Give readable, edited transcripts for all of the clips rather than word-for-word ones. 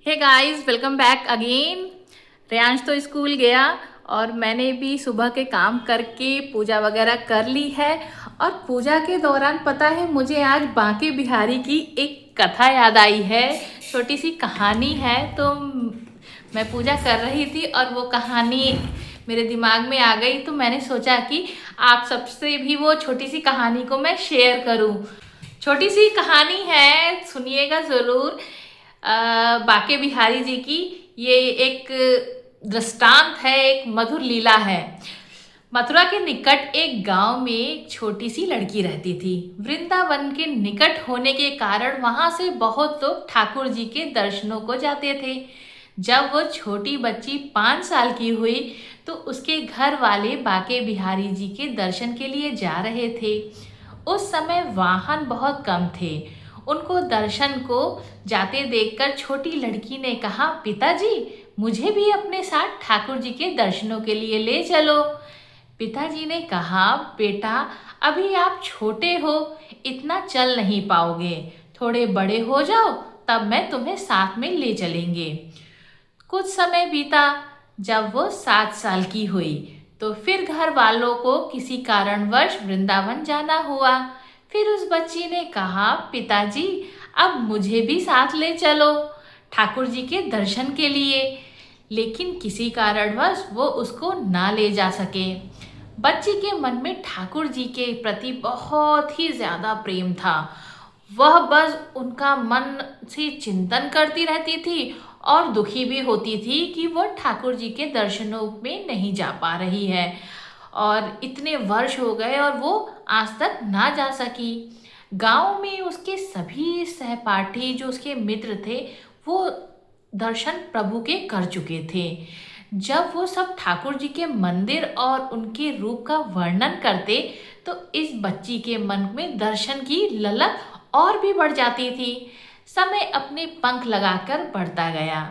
हे guys, welcome back again. Reyansh तो school गया और मैंने भी सुबह के काम करके पूजा वगैरह कर ली है। और पूजा के दौरान पता है मुझे आज बांके बिहारी की एक कथा याद आई है। छोटी सी कहानी है। तो मैं पूजा कर रही थी और वो कहानी मेरे दिमाग में आ गई, तो मैंने सोचा कि आप सबसे भी वो छोटी सी कहानी को मैं शेयर करूं। छोटी सी कहानी है, सुनिएगा ज़रूर। बाके बिहारी जी की ये एक दृष्टांत है, एक मधुर लीला है। मथुरा के निकट एक गांव में एक छोटी सी लड़की रहती थी। वृंदावन के निकट होने के कारण वहां से बहुत लोग ठाकुर जी के दर्शनों को जाते थे। जब वो छोटी बच्ची 5 साल की हुई तो उसके घर वाले बाके बिहारी जी के दर्शन के लिए जा रहे थे। उस समय वाहन बहुत कम थे। उनको दर्शन को जाते देखकर छोटी लड़की ने कहा, पिताजी मुझे भी अपने साथ ठाकुर जी के दर्शनों के लिए ले चलो। पिताजी ने कहा, बेटा अभी आप छोटे हो, इतना चल नहीं पाओगे। थोड़े बड़े हो जाओ तब मैं तुम्हें साथ में ले चलेंगे। कुछ समय बीता। जब वो 7 साल की हुई तो फिर घर वालों को किसी कारणवश वृंदावन जाना हुआ। फिर उस बच्ची ने कहा, पिताजी अब मुझे भी साथ ले चलो ठाकुर जी के दर्शन के लिए। लेकिन किसी कारणवश वो उसको ना ले जा सके। बच्ची के मन में ठाकुर जी के प्रति बहुत ही ज्यादा प्रेम था। वह बस उनका मन से चिंतन करती रहती थी और दुखी भी होती थी कि वह ठाकुर जी के दर्शनों में नहीं जा पा रही है। और इतने वर्ष हो गए और वो आज तक ना जा सकी। गांव में उसके सभी सहपाठी जो उसके मित्र थे वो दर्शन प्रभु के कर चुके थे। जब वो सब ठाकुर जी के मंदिर और उनके रूप का वर्णन करते तो इस बच्ची के मन में दर्शन की ललक और भी बढ़ जाती थी। समय अपने पंख लगाकर बढ़ता गया।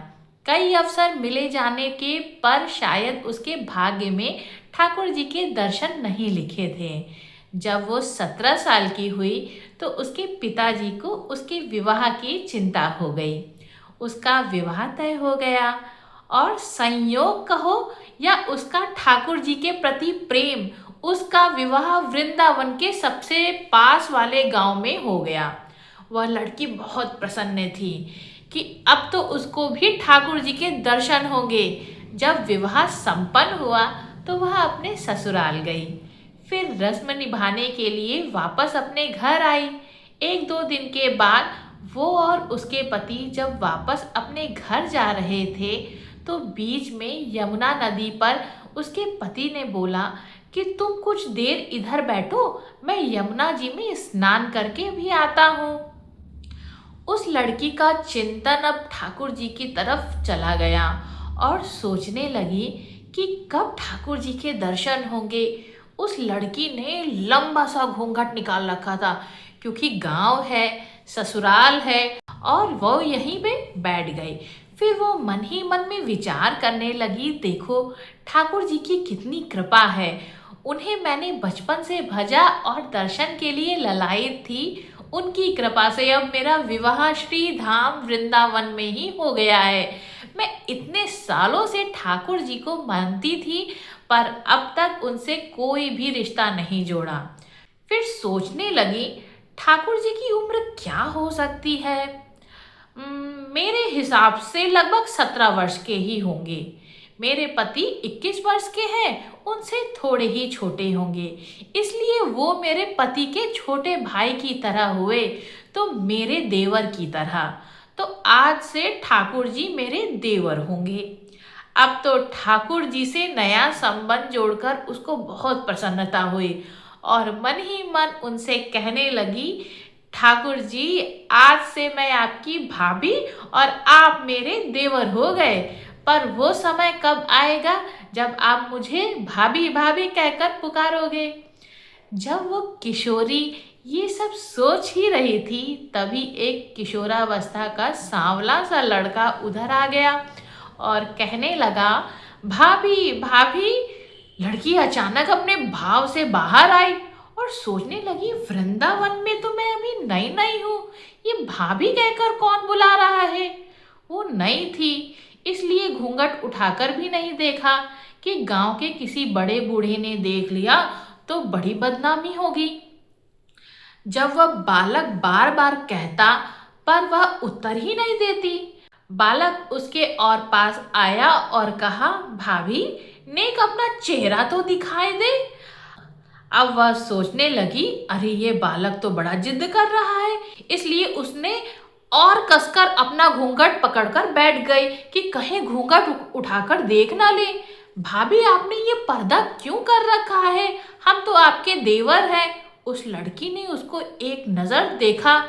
कई अवसर मिले जाने के पर शायद उसके भाग्य में ठाकुर जी के दर्शन नहीं लिखे थे। जब वो 17 साल की हुई तो उसके पिताजी को उसके विवाह की चिंता हो गई। उसका विवाह तय हो गया और संयोग कहो या उसका ठाकुर जी के प्रति प्रेम, उसका विवाह वृंदावन के सबसे पास वाले गांव में हो गया। वह लड़की बहुत प्रसन्न थी कि अब तो उसको भी ठाकुर जी के दर्शन होंगे। जब विवाह संपन्न हुआ तो वह अपने ससुराल गई। फिर रस्म निभाने के लिए वापस अपने घर आई। 1-2 दिन के बाद वो और उसके पति जब वापस अपने घर जा रहे थे तो बीच में यमुना नदी पर उसके पति ने बोला कि तुम कुछ देर इधर बैठो, मैं यमुना जी में स्नान करके भी आता हूँ। उस लड़की का चिंतन अब ठाकुर जी की तरफ चला गया और सोचने लगी कि कब ठाकुर जी के दर्शन होंगे। उस लड़की ने लंबा सा घूंघट निकाल रखा था क्योंकि गांव है, ससुराल है, और वो यहीं पे बैठ गई। फिर वो मन ही मन में विचार करने लगी, देखो ठाकुर जी की कितनी कृपा है। उन्हें मैंने बचपन से भजा और दर्शन के लिए ललायत थी। उनकी कृपा से अब मेरा विवाह श्री धाम वृंदावन में ही हो गया है। मैं इतने सालों से ठाकुर जी को मानती थी पर अब तक उनसे कोई भी रिश्ता नहीं जोड़ा। फिर सोचने लगी, ठाकुर जी की उम्र क्या हो सकती है। मेरे हिसाब से लगभग 17 वर्ष के ही होंगे। मेरे पति 21 वर्ष के हैं, उनसे थोड़े ही छोटे होंगे, इसलिए वो मेरे पति के छोटे भाई की तरह हुए तो मेरे देवर की तरह। तो आज से ठाकुर जी मेरे देवर होंगे। अब तो ठाकुर जी से नया संबंध जोड़कर उसको बहुत प्रसन्नता हुई और मन ही मन उनसे कहने लगी, ठाकुर जी आज से मैं आपकी भाभी और आप मेरे देवर हो गए। पर वो समय कब आएगा जब आप मुझे भाभी भाभी कहकर पुकारोगे। जब वो किशोरी ये सब सोच ही रही थी तभी एक किशोरावस्था का सांवला सा लड़का उधर आ गया और कहने लगा, भाभी भाभी। लड़की अचानक अपने भाव से बाहर आई और सोचने लगी, वृंदावन में तो मैं अभी नई नई हूँ, ये भाभी कहकर कौन बुला रहा है। वो नई थी, इसलिए घूंघट उठाकर भी नहीं देखा कि गांव के किसी बड़े बूढ़े ने देख लिया तो बड़ी बदनामी होगी। जब वह बालक बार बार कहता पर वह उत्तर ही नहीं देती। बालक उसके और पास आया और कहा, भाभी नेक अपना चेहरा तो दिखाई दे। अब वह सोचने लगी, अरे ये बालक तो बड़ा जिद कर रहा है, इसलिए उसने और कसकर अपना घूंघट पकड़कर बैठ गई कि कहीं घूंघट उठाकर देख ना ले। भाभी आपने ये पर्दा क्यों कर रखा है, हम तो आपके देवर हैं। उस लड़की ने उसको एक नजर देखा,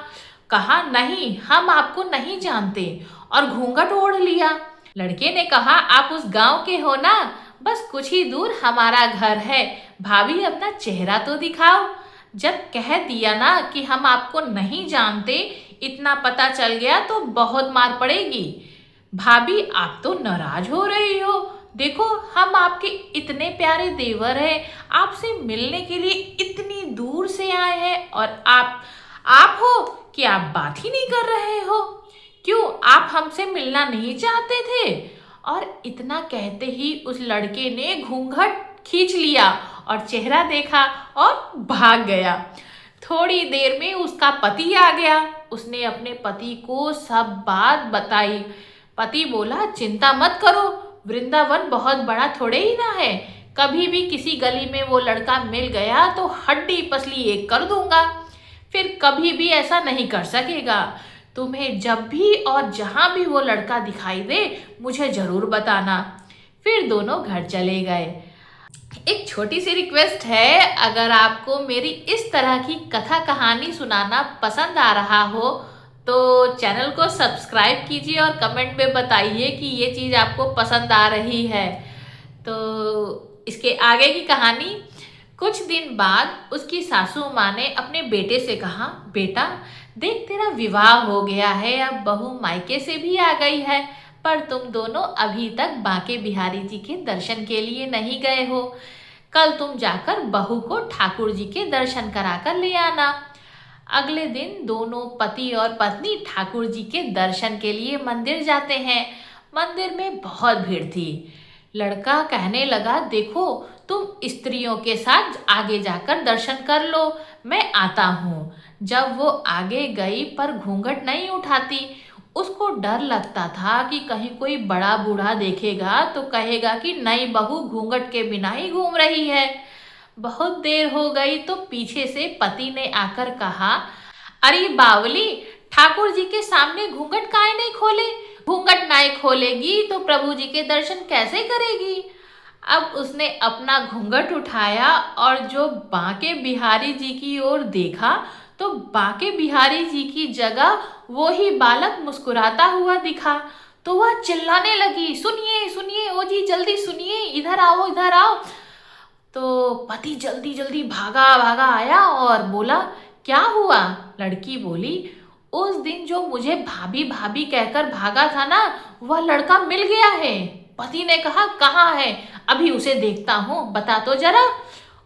कहा, नहीं हम आपको नहीं जानते, और घूंघट ओढ़ लिया। लड़के ने कहा, आप उस गांव के हो ना, बस कुछ ही दूर हमारा घर है, भाभी अपना चेहरा तो दिखाओ। जब कह दिया ना कि हम आपको नहीं जानते, इतना पता चल गया तो बहुत मार पड़ेगी। भाभी आप तो नाराज हो रही हो, देखो हम आपके इतने प्यारे देवर हैं, आपसे मिलने के लिए इतनी दूर से आए हैं, और आप हो कि आप बात ही नहीं कर रहे हो। क्यों, आप हमसे मिलना नहीं चाहते थे? और इतना कहते ही उस लड़के ने घूंघट खींच लिया और चेहरा देखा और भाग गया। थोड़ी देर में उसका पति आ गया। उसने अपने पति को सब बात बताई। पति बोला, चिंता मत करो, वृंदावन बहुत बड़ा थोड़े ही ना है, कभी भी किसी गली में वो लड़का मिल गया तो हड्डी पसली एक कर दूंगा, फिर कभी भी ऐसा नहीं कर सकेगा। तुम्हें जब भी और जहां भी वो लड़का दिखाई दे मुझे जरूर बताना। फिर दोनों घर चले गए। एक छोटी सी रिक्वेस्ट है, अगर आपको मेरी इस तरह की कथा कहानी सुनाना पसंद आ रहा हो तो चैनल को सब्सक्राइब कीजिए और कमेंट में बताइए कि ये चीज़ आपको पसंद आ रही है। तो इसके आगे की कहानी। कुछ दिन बाद उसकी सासू माँ ने अपने बेटे से कहा, बेटा देख तेरा विवाह हो गया है, अब बहू मायके से भी आ गई है, पर तुम दोनों अभी तक बांके बिहारी जी के दर्शन के लिए नहीं गए हो। कल तुम जाकर बहू को ठाकुर जी के दर्शन कराकर ले आना। अगले दिन दोनों पति और पत्नी ठाकुर जी के दर्शन के लिए मंदिर जाते हैं। मंदिर में बहुत भीड़ थी। लड़का कहने लगा, देखो तुम स्त्रियों के साथ आगे जाकर दर्शन कर लो, मैं आता हूँ। जब वो आगे गई पर घूंघट नहीं उठाती। उसको डर लगता था कि कहीं कोई बड़ा बूढ़ा देखेगा तो कहेगा कि नई बहू घूंघट के बिना ही घूम रही है। बहुत देर हो गई तो पीछे से पति ने आकर कहा, अरे बावली, ठाकुर जी के सामने घूंघट काहे नहीं खोले? घूंघट नहीं खोलेगी तो प्रभु जी के दर्शन कैसे करेगी? अब उसने अपना घूंघट उठाया और जो बांके बिहारी जी की ओर देखा तो बांके बिहारी जी की जगह वो ही बालक मुस्कुराता हुआ दिखा। तो वह चिल्लाने लगी, सुनिए सुनिए, ओ जी जल्दी सुनिए, इधर आओ इधर आओ। तो पति जल्दी जल्दी भागा भागा आया और बोला, क्या हुआ? लड़की बोली, उस दिन जो मुझे भाभी भाभी कहकर भागा था ना, वह लड़का मिल गया है। पति ने कहा, कहाँ है? अभी उसे देखता हूँ, बता तो जरा।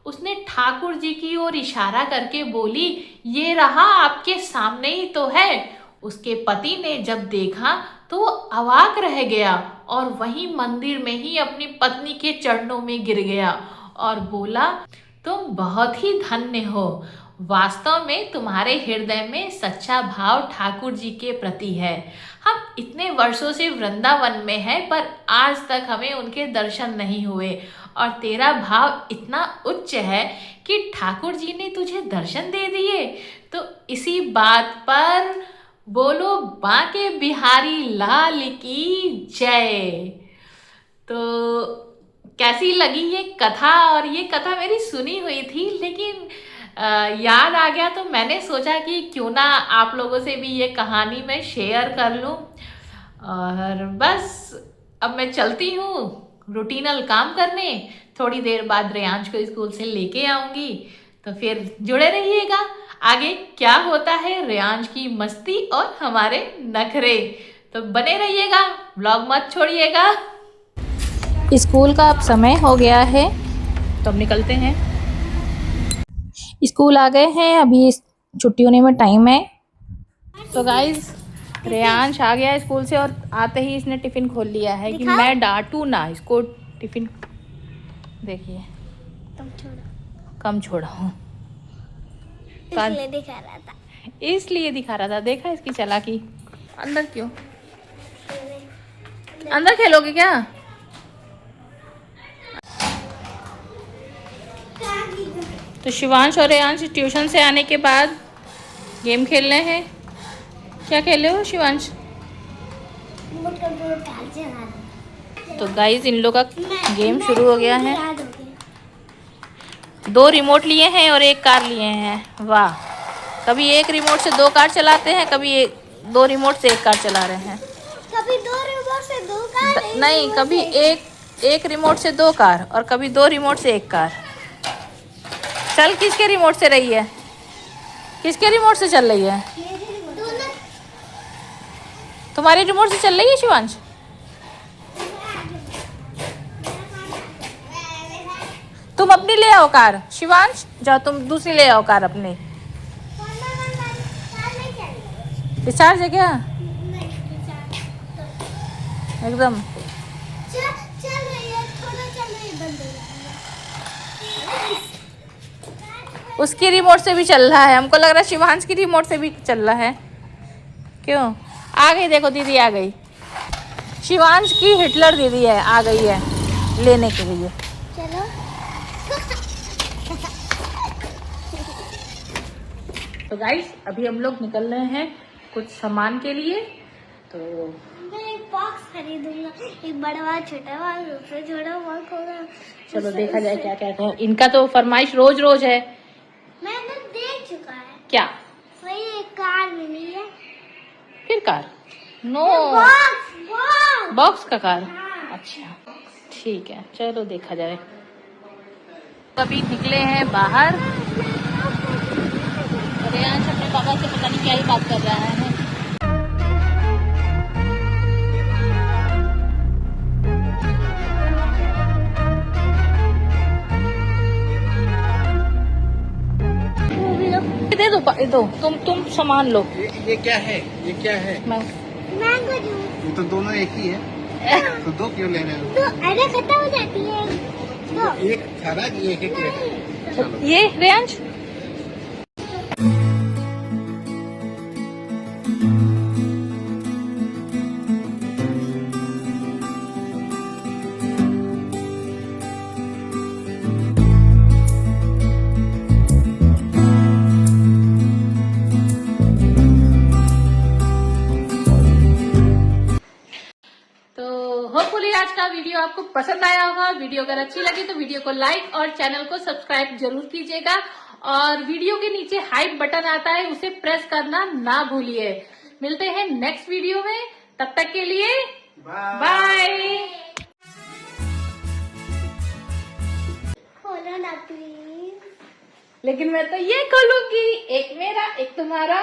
उसने ठाकुर जी की ओर इशारा करके बोली, ये रहा, आपके सामने ही तो है। उसके पति ने जब देखा तो वो अवाक रह गया और वहीं मंदिर में ही अपनी पत्नी के चरणों में गिर गया और बोला, तुम बहुत ही धन्य हो। वास्तव में तुम्हारे हृदय में सच्चा भाव ठाकुर जी के प्रति है। हम इतने वर्षों से वृंदावन में हैं पर आज तक हमें उनके दर्शन नहीं हुए, और तेरा भाव इतना उच्च है कि ठाकुर जी ने तुझे दर्शन दे दिए। तो इसी बात पर बोलो बांके बिहारी लाल की जय। तो कैसी लगी ये कथा? और ये कथा मेरी सुनी हुई थी लेकिन याद आ गया तो मैंने सोचा कि क्यों ना आप लोगों से भी ये कहानी मैं शेयर कर लूँ। और बस अब मैं चलती हूँ रूटीनल काम करने। थोड़ी देर बाद रेयांश को स्कूल से लेके आऊँगी, तो फिर जुड़े रहिएगा, आगे क्या होता है रेयांश की मस्ती और हमारे नखरे। तो बने रहिएगा, व्लॉग मत छोड़िएगा। स्कूल का अब समय हो गया है तो अब निकलते हैं। स्कूल आ गए हैं, अभी छुट्टी होने में टाइम है। तो गाइज रेयांश आ गया है स्कूल से और आते ही इसने टिफिन खोल लिया है कि मैं डांटू ना इसको। टिफिन देखिए कम छोड़ा हूँ इसलिए दिखा रहा था। इसलिए दिखा रहा था। देखा इसकी चालाकी। अंदर क्यों? अंदर खेलोगे क्या? तो शिवांश और रेयांश ट्यूशन से आने के बाद गेम खेल रहे हैं। क्या खेल रहे हो शिवांश? तो गाइस इन लोग का गेम शुरू हो गया है। 2 रिमोट लिए हैं और 1 कार लिए हैं। वाह। कभी 1 रिमोट से 2 कार चलाते हैं, कभी 2 रिमोट से 1 कार चला रहे हैं। कभी 2 रिमोट से 2 कार नहीं, कभी एक रिमोट से 2 कार और कभी 2 रिमोट से 1 कार। चल किसके रिमोट से रही है? किसके रिमोट से चल रही है? तुम्हारे रिमोट से चल रही है शिवांश? तुम अपनी ले आओ कार। शिवांश जाओ तुम दूसरी ले आओ कार अपनी। डिस्चार्ज है क्या? एकदम उसकी रिमोट से भी चल रहा है। हमको लग रहा है शिवांश की रिमोट से भी चल रहा है। क्यों? आ गई देखो दीदी आ गई। शिवांश की हिटलर दीदी है, आ गई है लेने के लिए। चलो तो गाइस अभी हम लोग निकल रहे हैं कुछ सामान के लिए। तो मैं एक बॉक्स खरीदूंगा, एक बड़ा वाला छोटा वाला दूसरा छोटा वाला होगा। चलो देखा जाए क्या क्या है। इनका तो फरमाइश रोज रोज है। मैंने देख चुका है। क्या? वही एक कार मिली है। फिर कार? नो बॉक्स बॉक्स का कार। हाँ। अच्छा ठीक है चलो देखा जाए। अभी निकले हैं बाहर। रेयांश अपने पापा से पता नहीं क्या ही बात कर रहा है। दे दो तुम सामान लो। ये क्या है? ये क्या है? Mango juice. ये तो दोनों एक ही है। तो 2 क्यों ले रहे हो? तो अरे खत्म हो जाती है। तो एक सारा ये एक ले। चलो ये रेयांश होपफुली आज का वीडियो आपको पसंद आया होगा। वीडियो अगर अच्छी लगी तो वीडियो को लाइक और चैनल को सब्सक्राइब जरूर कीजिएगा। और वीडियो के नीचे हाइप बटन आता है उसे प्रेस करना ना भूलिए। मिलते हैं नेक्स्ट वीडियो में, तब तक के लिए बाय। खोलो ना प्लीज। लेकिन मैं तो ये खोलूंगी, एक मेरा एक तुम्हारा।